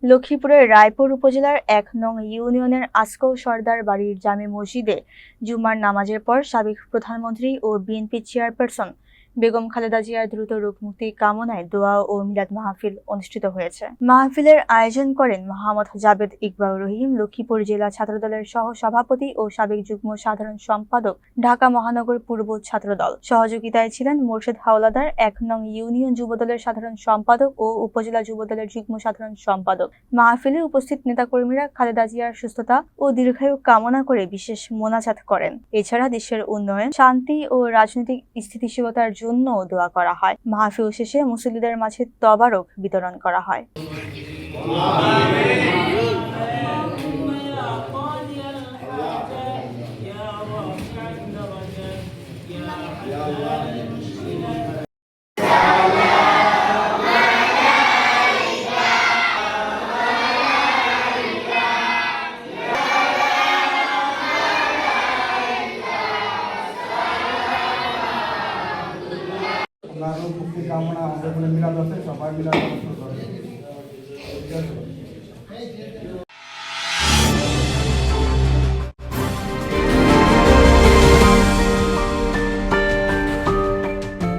লক্ষ্মীপুরের রায়পুর উপজেলার ১ নং ইউনিয়নের আসকৌ সর্দার বাড়ির জামে মসজিদে জুমার নামাজের পর সাবেক প্রধানমন্ত্রী ও বিএনপি চেয়ারপারসন বেগম খালেদা জিয়ার দ্রুত রোগ মুক্তি কামনায় দোয়া ও মিলাদ মাহফিল অনুষ্ঠিত হয়েছে। মাহফিলের আয়োজন করেন মোহাম্মদ জাবেদ ইকবাল রহিম, লক্ষ্মীপুর জেলা ছাত্রদলের সহ সভাপতি ও সাবেক যুগ্ম সাধারণ সম্পাদক, ঢাকা মহানগর পূর্ব ছাত্রদল। সহযোগিতায় ছিলেন মোর্শেদ হাওলাদার, ১ নং ইউনিয়ন যুবদলের সাধারণ সম্পাদক ও উপজেলা যুবদলের যুগ্ম সাধারণ সম্পাদক। মাহফিলে উপস্থিত নেতাকর্মীরা খালেদা জিয়ার সুস্থতা ও দীর্ঘায়ু কামনা করে বিশেষ মোনাজাত করেন। এছাড়া দেশের উন্নয়ন, শান্তি ও রাজনৈতিক স্থিতিশীলতার জন্য দোয়া করা হয়। মাহফিল শেষে মুসল্লিদের মাঝে তবারক বিতরণ করা হয়। আল্লাহর মুক্তি কামনা আমাদের মিলাদ আছে, সবাই মিলাদ